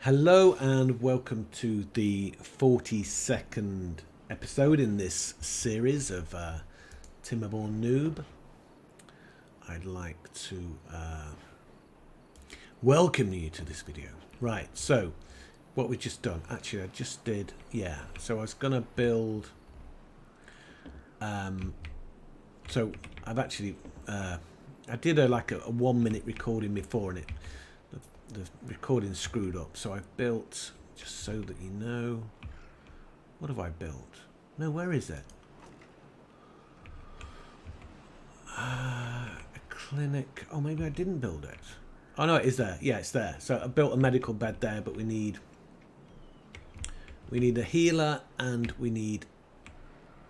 Hello and welcome to the 42nd episode in this series of Timberborn Noob. I'd like to welcome you to this video. Right, so what we've just done, actually I just did, so I was going to build, so I've actually, I did a 1 minute recording before and the recording screwed up, so I've built, just so that you know, what have I built? No, where is it? A clinic. Oh, maybe I didn't build it. Oh no, it is there. Yeah, it's there. So I built a medical bed there, but we need a healer and we need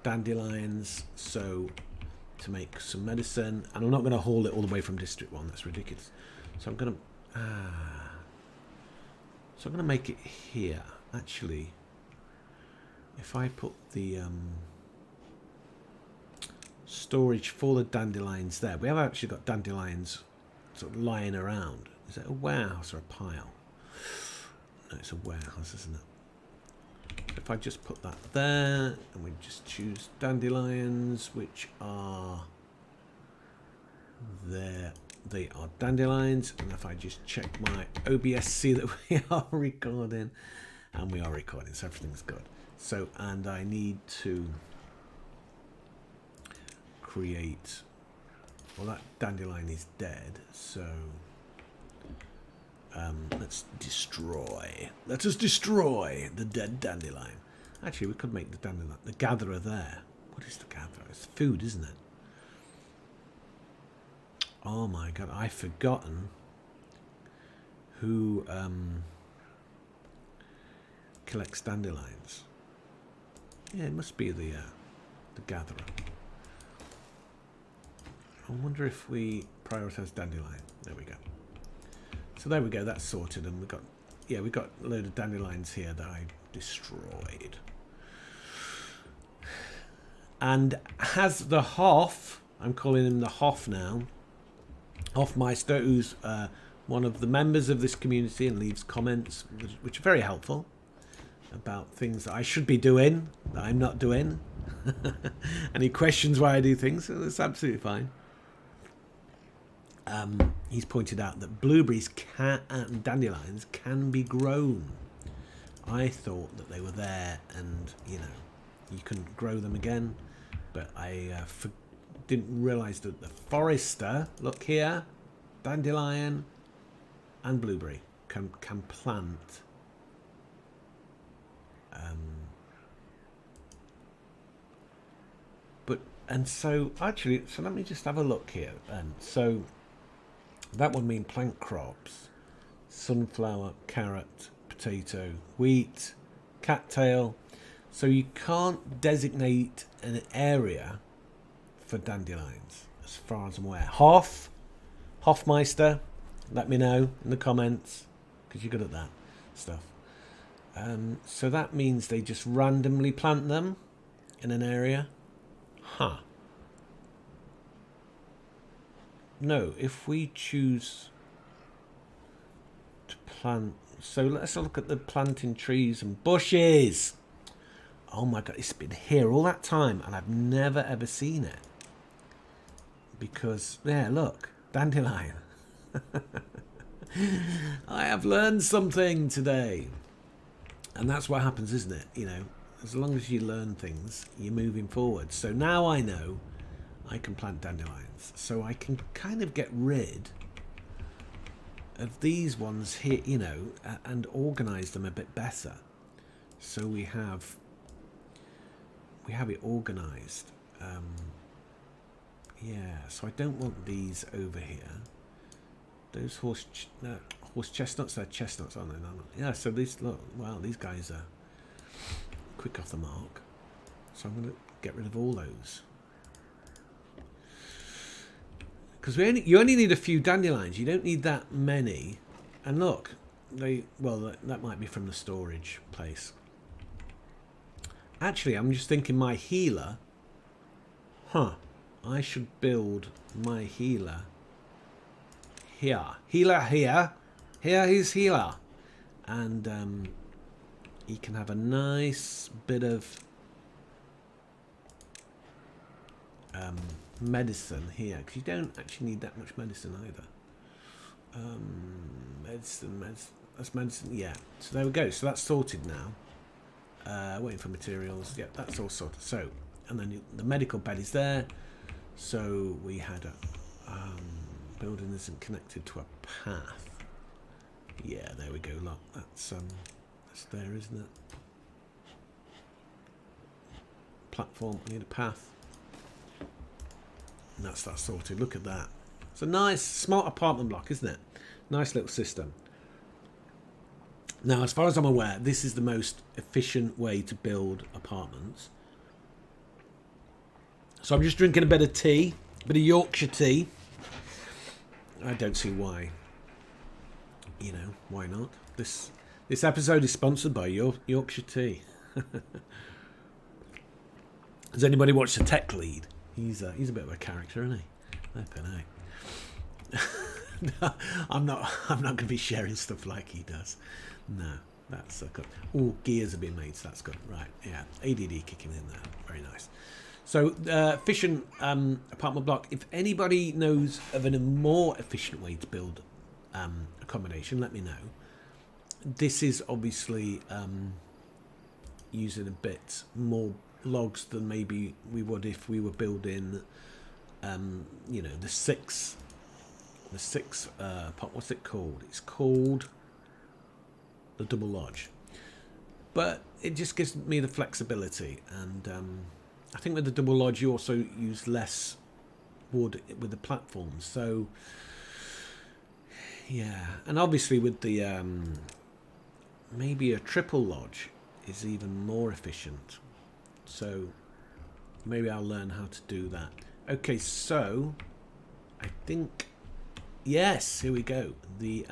dandelions, so to make some medicine. And I'm not going to haul it all the way from District 1. That's ridiculous. So I'm going to so I'm going to make it here. Actually, if I put the storage for the dandelions there, we have actually got dandelions sort of lying around. Is it a warehouse or a pile? No, it's a warehouse, isn't it? If I just put that there, and we just choose dandelions, which are there. They are dandelions, and if I just check my OBS, see that we are recording, and we are recording, so everything's good. So, and I need to create, well, that dandelion is dead, so let us destroy the dead dandelion. Actually, we could make the dandelion, the gatherer there. What is the gatherer? It's food, isn't it? Oh my god, I've forgotten who collects dandelions. Yeah, it must be the gatherer. I wonder if we prioritize dandelion. There we go. So there we go, that's sorted, and we've got a load of dandelions here that I destroyed. And has the Hoff, I'm calling him the Hoff now, Hoffmeister, who's one of the members of this community and leaves comments which are very helpful about things that I should be doing that I'm not doing. And he questions why I do things, so that's absolutely fine. He's pointed out that blueberries and dandelions can be grown. I thought that they were there and, you couldn't grow them again, but I didn't realise that the forester, look here, dandelion and blueberry can plant so let me just have a look here. And so that would mean plant crops: sunflower, carrot, potato, wheat, cattail. So you can't designate an area for dandelions, as far as I'm aware. Hoffmeister, let me know in the comments, because you're good at that stuff. So that means they just randomly plant them in an area. Huh. No, if we choose to plant, so let's look at the planting trees and bushes. Oh my god, it's been here all that time and I've never ever seen it. Because, yeah, look, dandelion. I have learned something today. And that's what happens, isn't it? As long as you learn things, you're moving forward. So now I know I can plant dandelions. So I can kind of get rid of these ones here, and organize them a bit better. So we have it organized. So I don't want these over here. Those horse chestnuts, they're chestnuts, aren't they? Yeah, so these, look, wow, these guys are quick off the mark. So I'm going to get rid of all those. Because you only need a few dandelions. You don't need that many. And look, that might be from the storage place. Actually, I'm just thinking my healer. I should build my healer here. Healer here. Here is healer. and he can have a nice bit of medicine here, because you don't actually need that much medicine either. Medicine, that's medicine, yeah. So there we go. So that's sorted now. Waiting for materials. Yeah, that's all sorted. So, and then the medical bed is there. So we had a building isn't connected to a path. Yeah, there we go. Look, that's there, isn't it? Platform. I need a path. And that's that sorted. Look at that. It's a nice, smart apartment block, isn't it? Nice little system. Now, as far as I'm aware, this is the most efficient way to build apartments. So I'm just drinking a bit of tea, a bit of Yorkshire tea. I don't see why. You know, why not? This episode is sponsored by Yorkshire tea. Has anybody watched The Tech Lead? He's a bit of a character, isn't he? I don't know. I'm not going to be sharing stuff like he does. No, that's good. Oh, gears have been made, so that's good. Right, yeah. ADD kicking in there. Very nice. So, efficient apartment block. If anybody knows of a more efficient way to build accommodation, let me know. This is obviously using a bit more logs than maybe we would if we were building, you know, the six. What's it called? It's called the double lodge. But it just gives me the flexibility, and I think with the double lodge you also use less wood with the platforms. So yeah, and obviously with the maybe a triple lodge is even more efficient. So maybe I'll learn how to do that. Okay, so I think, yes, here we go. The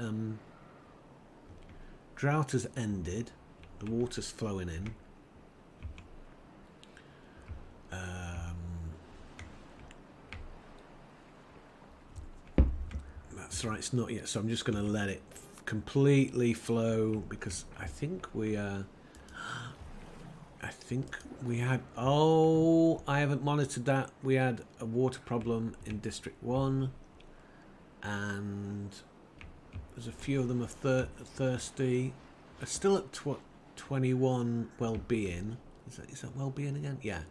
drought has ended. The water's flowing in. That's right, it's not yet. So I'm just going to let it completely flow, because I think we had, oh, I haven't monitored that. We had a water problem in District 1, and there's a few of them are thirsty. They're still at 21 well-being. Is that well-being again? Yeah.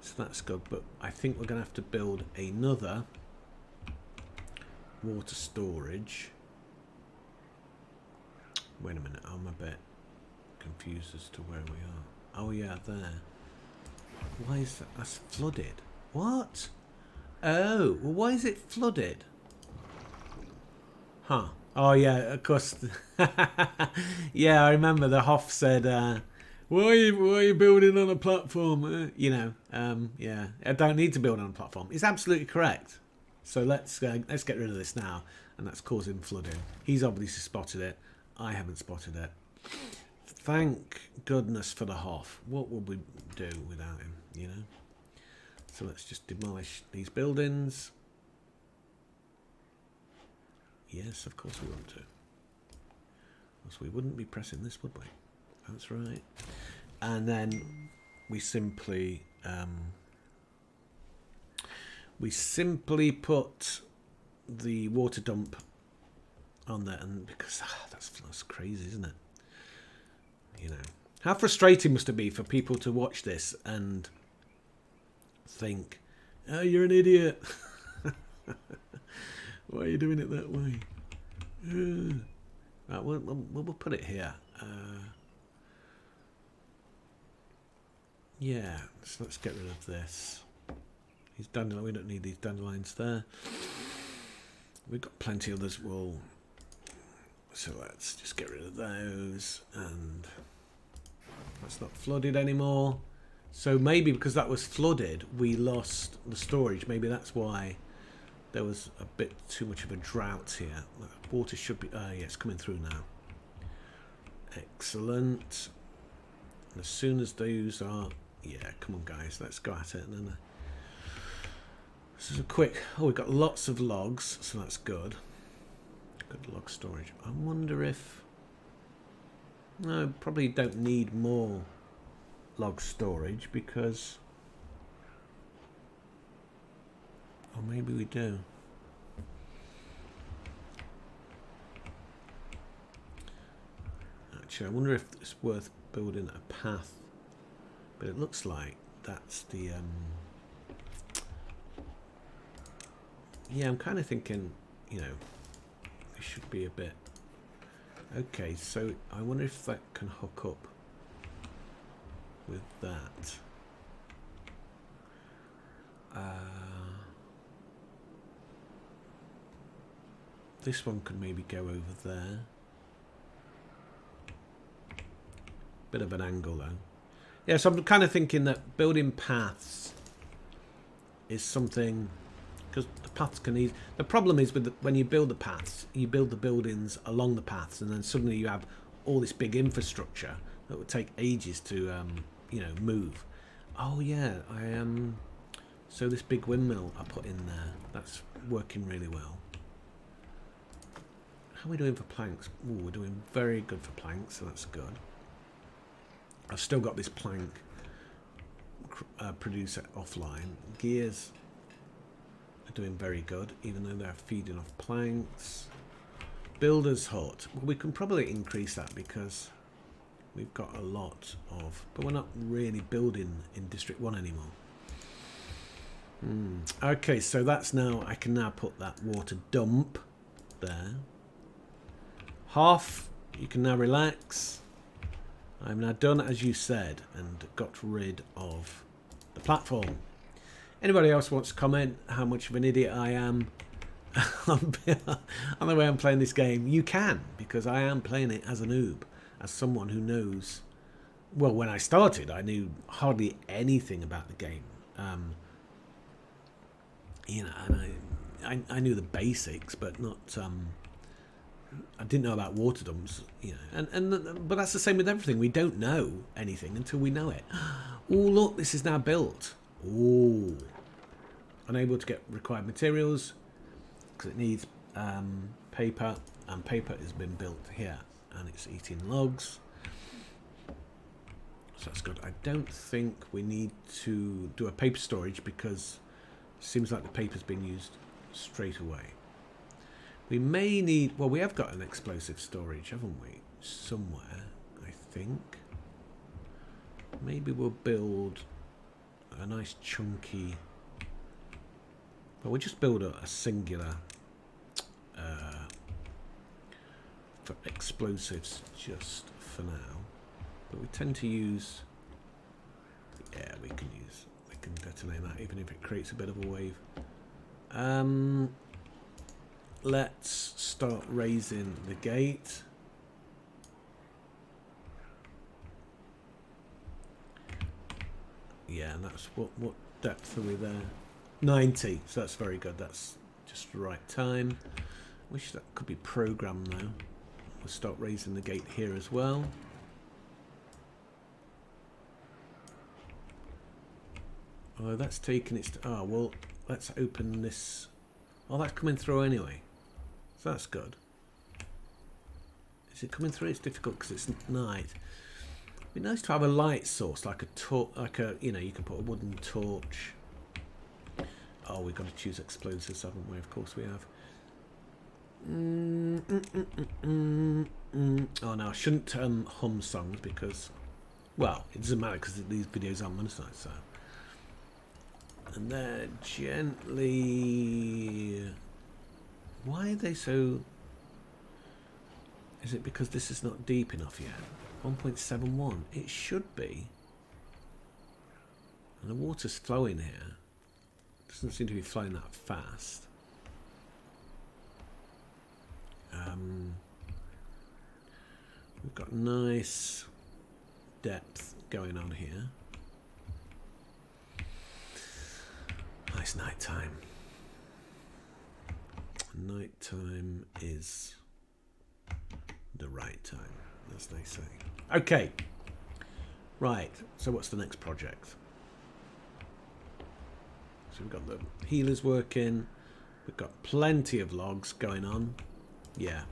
So that's good, but I think we're going to have to build another water storage. Wait a minute, I'm a bit confused as to where we are. Oh yeah, there. Why is that? That's flooded. What? Oh, well, why is it flooded? Huh. Oh yeah, of course. Yeah, I remember the Hoff said, why are you building on a platform? You know, yeah, I don't need to build on a platform. It's absolutely correct. So let's get rid of this now, and that's causing flooding. He's obviously spotted it. I haven't spotted it. Thank goodness for the Hoff. What would we do without him, you know? So let's just demolish these buildings. Yes, of course we want to. Else we wouldn't be pressing this, would we? That's right. And then we simply put the water dump on there, and because that's crazy, isn't it? You know, how frustrating must it be for people to watch this and think, "Oh, you're an idiot. Why are you doing it that way?" Right, we'll put it here. Yeah, so let's get rid of this. These dandelions, we don't need these dandelions there. We've got plenty of others. So let's just get rid of those, and that's not flooded anymore. So maybe because that was flooded, we lost the storage. Maybe that's why there was a bit too much of a drought here. Water should be, yeah, it's coming through now. Excellent. And as soon as those are, yeah, come on guys, let's go at it. And then this is a quick, oh, we've got lots of logs, so that's good. Good log storage. I wonder if No, probably don't need more log storage because... Or maybe we do. Actually, I wonder if it's worth building a path. But it looks like that's the... Yeah, I'm kind of thinking, you know, it should be a bit... Okay, so I wonder if that can hook up with that. This one could maybe go over there. Bit of an angle though. Yeah, so I'm kind of thinking that building paths is something, because the paths can easily... The problem is with when you build the paths, you build the buildings along the paths, and then suddenly you have all this big infrastructure that would take ages to, you know, move. Oh yeah, so this big windmill I put in there, that's working really well. How are we doing for planks? Ooh, we're doing very good for planks, so that's good. I've still got this plank producer offline. Gears are doing very good, even though they're feeding off planks. Builder's hut. Well, we can probably increase that because we've got a lot of... But we're not really building in District 1 anymore. Okay, so that's now... I can now put that water dump there. Half, you can now relax. I'm now done as you said and got rid of the platform. Anybody else wants to comment how much of an idiot I am on the way I'm playing this game? You can, because I am playing it as a noob, as someone who knows... Well, when I started, I knew hardly anything about the game. You know, and I knew the basics, but not... I didn't know about water dumps, you know, but that's the same with everything. We don't know anything until we know it. Oh, look, this is now built. Oh, unable to get required materials because it needs paper, and paper has been built here, and it's eating logs. So that's good. I don't think we need to do a paper storage because it seems like the paper's been used straight away. We may need... Well, we have got an explosive storage, haven't we? Somewhere, I think. Maybe we'll build a nice chunky... Well, we'll just build a singular for explosives just for now. But we tend to use... Yeah, we can detonate that even if it creates a bit of a wave. Let's start raising the gate. Yeah, and that's what depth are we there? 90, so that's very good. That's just the right time. Wish that could be programmed now. We'll start raising the gate here as well. Oh, that's taking its... Oh, well, let's open this. Oh, that's coming through anyway. So that's good. Is it coming through? It's difficult because it's night. It'd be nice to have a light source, like a you know, you can put a wooden torch. Oh, we've got to choose explosives, haven't we? Of course we have. Oh no, I shouldn't hum songs because, well, it doesn't matter because these videos aren't monetized. So, and they're gently. Why are they so? Is it because this is not deep enough yet? 1.71. It should be. And the water's flowing here. Doesn't seem to be flowing that fast. We've got nice depth going on here. Nice night time. Night time is the right time, as they say. Okay. Right. So what's the next project? So we've got the healers working. We've got plenty of logs going on. Yeah.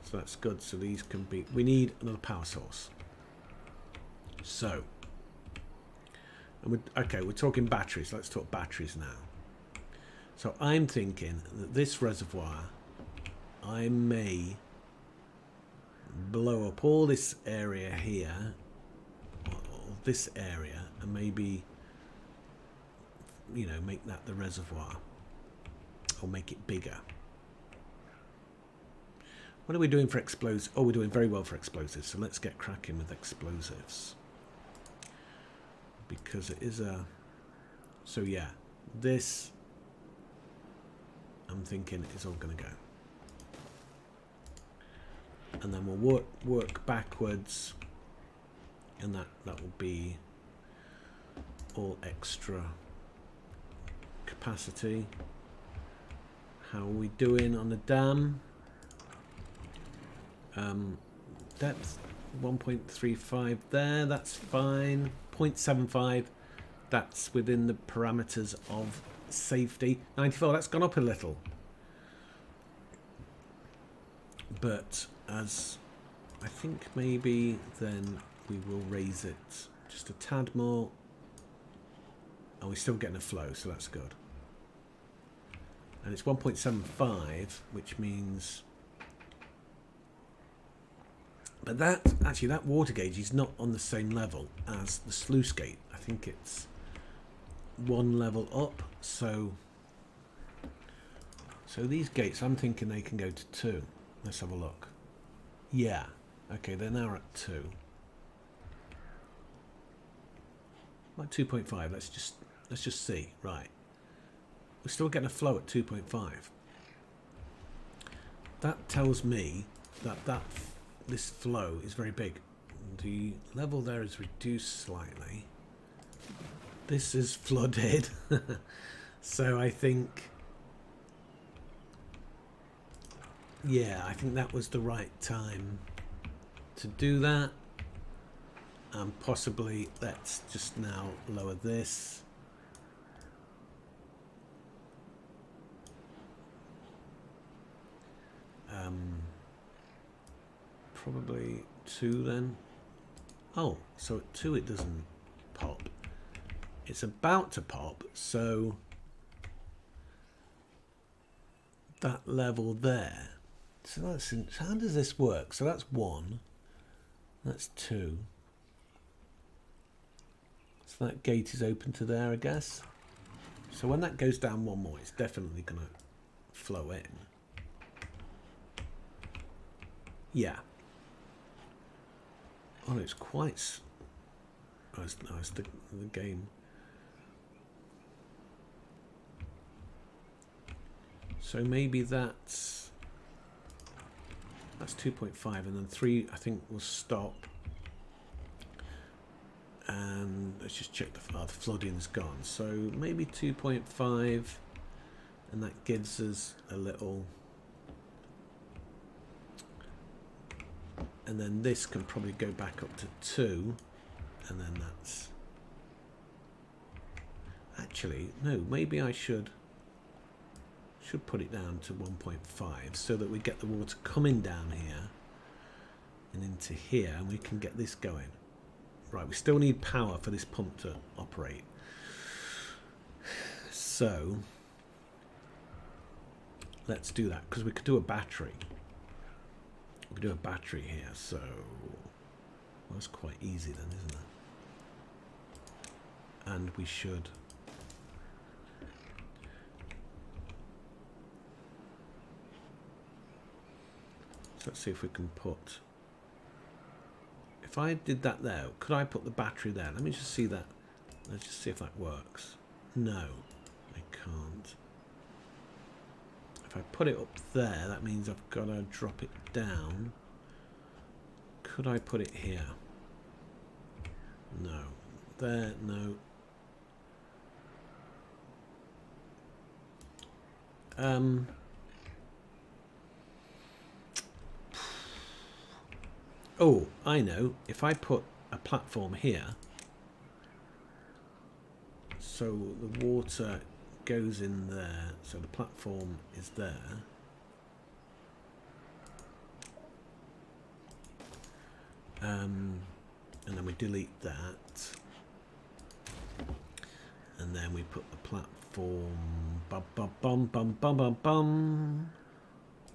So So that's good. So these can be... We need another power source. So... And we're talking batteries. Let's talk batteries now. So I'm thinking that this reservoir, I may blow up all this area here, or this area, and maybe, you know, make that the reservoir, or make it bigger. What are we doing for explosives? Oh, we're doing very well for explosives, so let's get cracking with explosives. Because it is a... So yeah, this, I'm thinking, is all going to go. And then we'll work backwards, and that will be all extra capacity. How are we doing on the dam? Depth 1.35 there, that's fine. 0.75, that's within the parameters of safety. 94, that's gone up a little. But as I think maybe then we will raise it just a tad more. And we're still getting a flow, so that's good. And it's 1.75, which means... But that, actually, that water gauge is not on the same level as the sluice gate. I think it's one level up. So these gates, I'm thinking they can go to 2. Let's have a look. Yeah. Okay, they're now at 2. Like 2.5. Let's just see. Right. We're still getting a flow at 2.5. That tells me that this flow is very big. The level there is reduced slightly. This is flooded. So I think, yeah, I think that was the right time to do that. And possibly let's just now lower this. Probably 2 then. Oh, so at 2 it doesn't pop. It's about to pop, so that level there. So that's so how does this work? So that's 1. That's 2. So that gate is open to there, I guess. So when that goes down 1 more, it's definitely going to flow in. Yeah. Oh, it's quite... Oh, it's the game. So maybe that's 2.5, and then 3, I think, will stop. And let's just check the flooding's gone. So maybe 2.5, and that gives us a little... And then this can probably go back up to 2, and then that's... Actually, no, maybe I should put it down to 1.5 so that we get the water coming down here and into here, and we can get this going. Right, we still need power for this pump to operate. So let's do that, because we could do a battery. We could do a battery here, so well, that's quite easy then, isn't it? And we should... So let's see if we can put... If I did that there, could I put the battery there? Let me just see that. Let's just see if that works. No, I can't. If I put it up there, that means I've got to drop it down. Could I put it here? No. There, no. Oh, I know. If I put a platform here, so the water goes in there, so the platform is there. And then we delete that. And then we put the platform. Bum, bum, bum, bum, bum, bum, bum.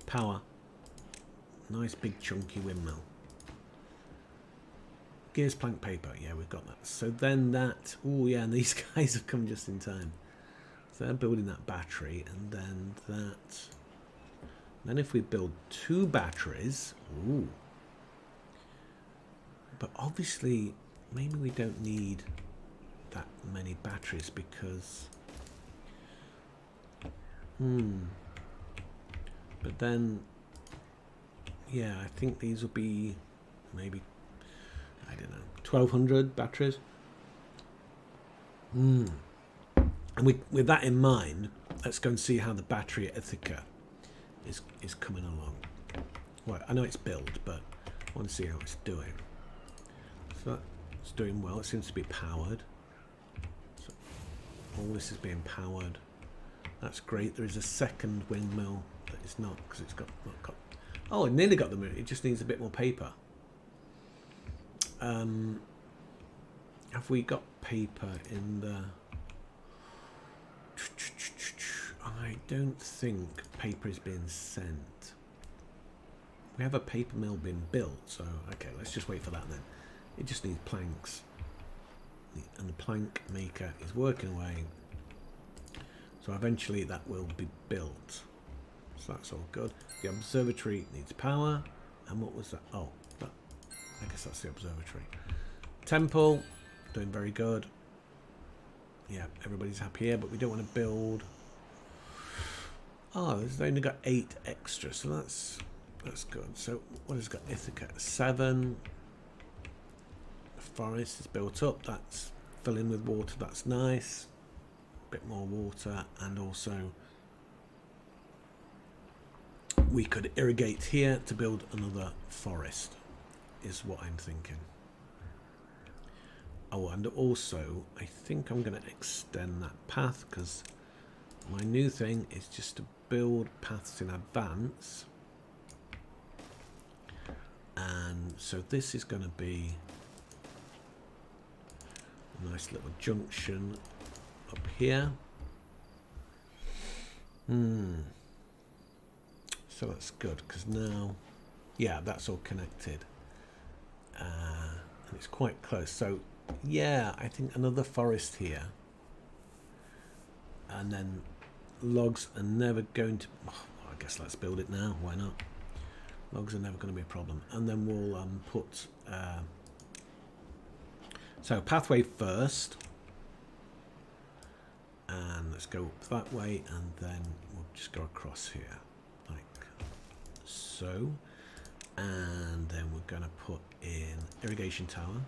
Power. Nice big chunky windmill. Gears, plank, paper. Yeah, we've got that. So then that... Oh, yeah, and these guys have come just in time. So they're building that battery. And then that... Then if we build 2 batteries... Ooh. But obviously, maybe we don't need that many batteries because... But then... Yeah, I think these will be maybe... I don't know, 1,200 batteries. And with that in mind, let's go and see how the battery at Ithaca is coming along. Well, I know it's built, but I want to see how it's doing. So it's doing well. It seems to be powered. So all this is being powered. That's great. There is a second windmill that is not, because it's not got... Oh, it nearly got the moon. It just needs a bit more paper. Have we got paper in the... I don't think paper is being sent. We have a paper mill being built, so okay, let's just wait for that then. It just needs planks. And the plank maker is working away. So eventually that will be built. So that's all good. The observatory needs power. And what was that? Oh, that, I guess that's the observatory. Temple, doing very good. Yeah, everybody's happy here, but we don't want to build... Oh, it's only got 8 extra, so that's good. So what has got Ithaca? 7. The forest is built up. That's filling with water. That's nice. A bit more water, and also we could irrigate here to build another forest. Is what I'm thinking. Oh, and also I think I'm going to extend that path because my new thing is just to build paths in advance. And so this is going to be a nice little junction up here. So that's good because now, yeah, that's all connected. And it's quite close. So yeah, I think another forest here. And then logs are never going to... Oh, I guess let's build it now. Why not? Logs are never going to be a problem. And then we'll put... so pathway first. And let's go up that way. And then we'll just go across here. Like so. And then we're going to put in irrigation tower.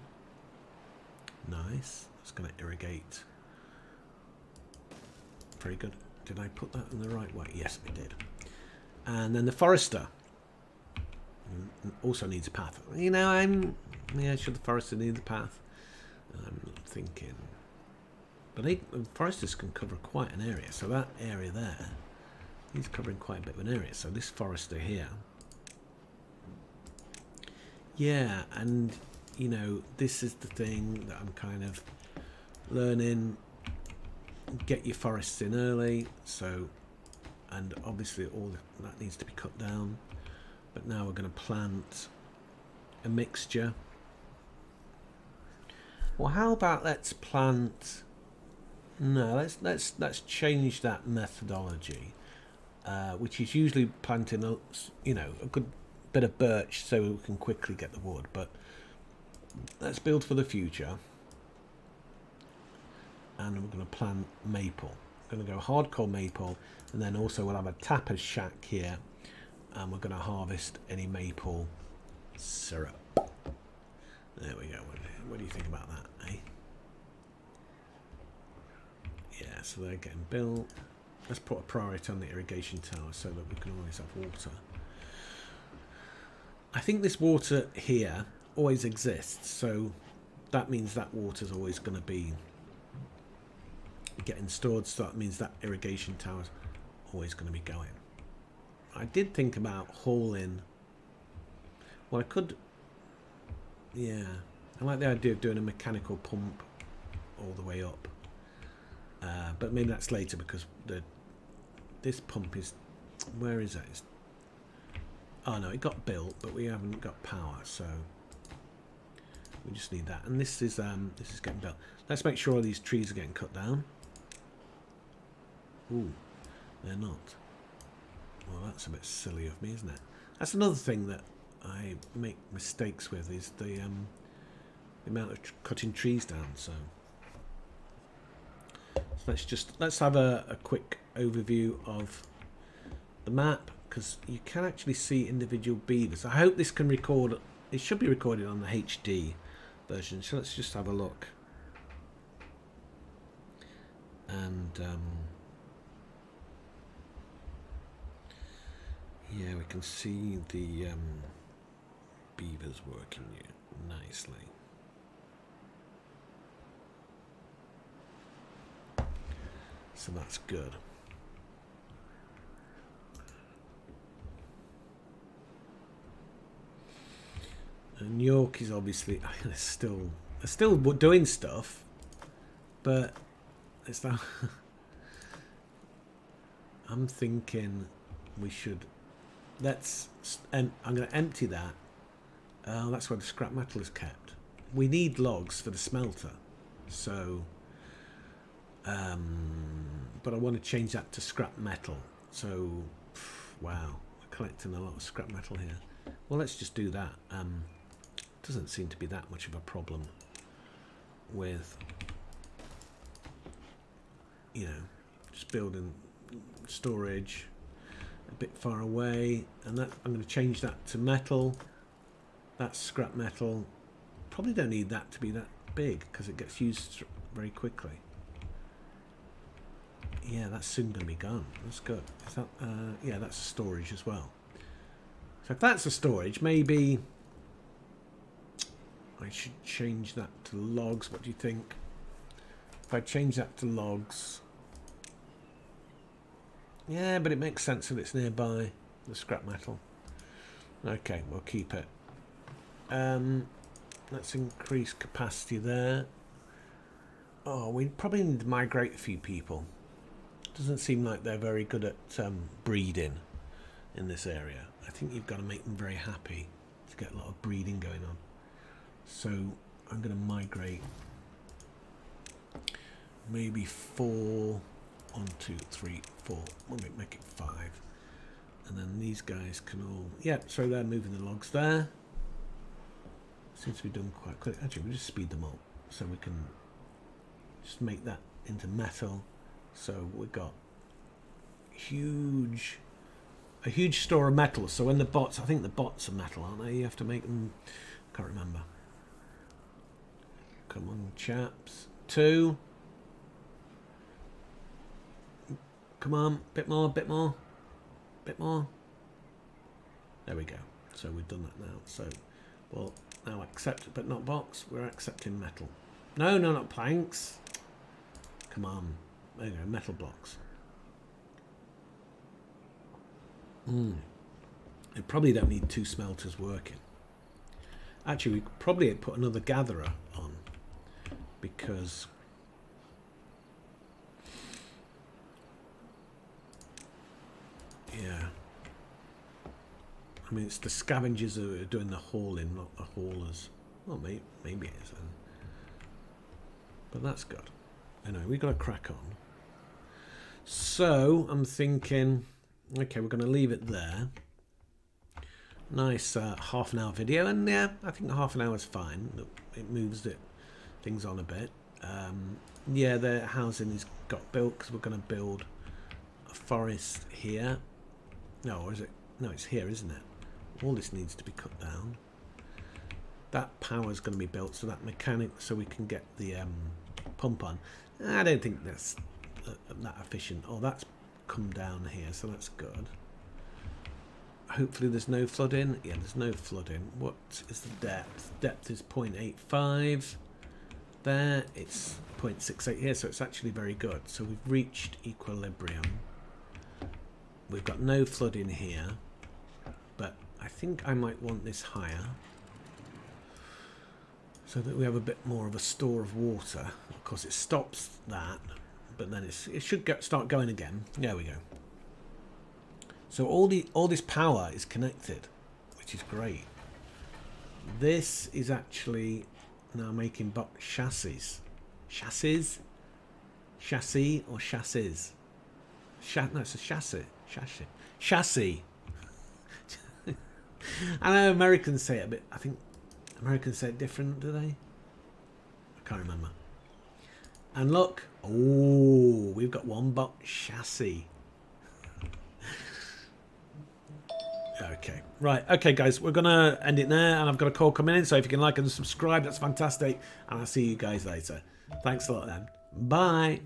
Nice. It's going to irrigate. Very good. Did I put that in the right way? Yes, I did. And then the forester also needs a path. You know, yeah, should the forester need the path? I'm thinking. But foresters can cover quite an area. So that area there, he's covering quite a bit of an area. So this forester here. Yeah, and you know, this is the thing that I'm kind of learning. Get your forests in early, so, and obviously all that needs to be cut down. But now we're going to plant a mixture. Well, how about let's plant? No, let's change that methodology, which is usually planting a, you know, a good bit of birch so we can quickly get the wood. But let's build for the future. And we're going to plant maple. We're going to go hardcore maple, and then also we'll have a tapas shack here, and we're going to harvest any maple syrup. There we go. What do you think about that, eh? Yeah, so they're getting built. Let's put a priority on the irrigation tower so that we can always have water. I think this water here always exists, so that means that water is always going to be getting stored, so that means that irrigation tower is always going to be going. I did think about hauling. Well, I could Yeah, I like the idea of doing a mechanical pump all the way up, but maybe that's later because this pump is, where is it? Oh no, it got built, but we haven't got power, so we just need that. And this is getting built. Let's make sure all these trees are getting cut down. Ooh, they're not. Well, that's a bit silly of me, isn't it? That's another thing that I make mistakes with, is the amount of cutting trees down. So let's have a quick overview of the map, because you can actually see individual beavers. I hope this can record. It should be recorded on the HD version. So let's just have a look. And yeah, we can see the beavers working nicely. So that's good. And York is obviously they're still doing stuff, but it's not. I'm thinking we should I'm going to empty that. Oh, that's where the scrap metal is kept. We need logs for the smelter, so but I want to change that to scrap metal. So wow, we're collecting a lot of scrap metal here. Well, let's just do that. Doesn't seem to be that much of a problem with, you know, just building storage a bit far away. And that, I'm going to change that to metal. That's scrap metal. Probably don't need that to be that big because it gets used very quickly. Yeah, that's soon going to be gone. That's good. Is that, yeah, that's storage as well. So if that's a storage, maybe I should change that to logs. What do you think? If I change that to logs, yeah, but it makes sense that it's nearby the scrap metal. Okay, we'll keep it. Let's increase capacity there. Oh, we probably need to migrate a few people. Doesn't seem like they're very good at breeding in this area. I think you've got to make them very happy to get a lot of breeding going on. So I'm going to migrate maybe 4. 1, 2, 3, 4. We'll make it 5. And then these guys can all... Yeah, so they're moving the logs there. Seems to be done quite quick. Actually, we'll just speed them up so we can just make that into metal. So we've got a huge store of metal. So when the bots... I think the bots are metal, aren't they? You have to make them... Can't remember. Come on, chaps. 2. Come on, bit more, bit more, bit more. There we go. So we've done that now. So we'll now accept, but not box. We're accepting metal. No, no, not planks. Come on. There you go, metal blocks. We probably don't need 2 smelters working. Actually, we could probably put another gatherer on, because yeah, I mean, it's the scavengers who are doing the hauling, not the haulers. Well, maybe it is, but that's good. Anyway, we've got to crack on. So I'm thinking, okay, we're going to leave it there. Nice half an hour video, and yeah, I think half an hour is fine. It moves things on a bit. Yeah, the housing is got built because we're going to build a forest here. No, or is it? No, it's here, isn't it? All this needs to be cut down. That power is going to be built, so that mechanic, so we can get the pump on. I don't think that's that efficient. Oh, that's come down here, so that's good. Hopefully there's no flooding. Yeah, there's no flooding. What is the depth? Depth is 0.85. There, it's 0.68 here, so it's actually very good. So we've reached equilibrium. We've got no flooding here, but I think I might want this higher. so that we have a bit more of a store of water. Of course, it stops that, but then it should start going again. There we go. So all this power is connected, which is great. This is actually now making chassis. Chassis or chassis? No, it's a chassis. Chassis. I know Americans say it a bit. I think Americans say it different, do they? I can't remember. And look, oh, we've got one bot chassis. Okay, right. Okay, guys, we're gonna end it there, and I've got a call coming in. So if you can like and subscribe, that's fantastic. And I'll see you guys later. Thanks a lot, then. Bye.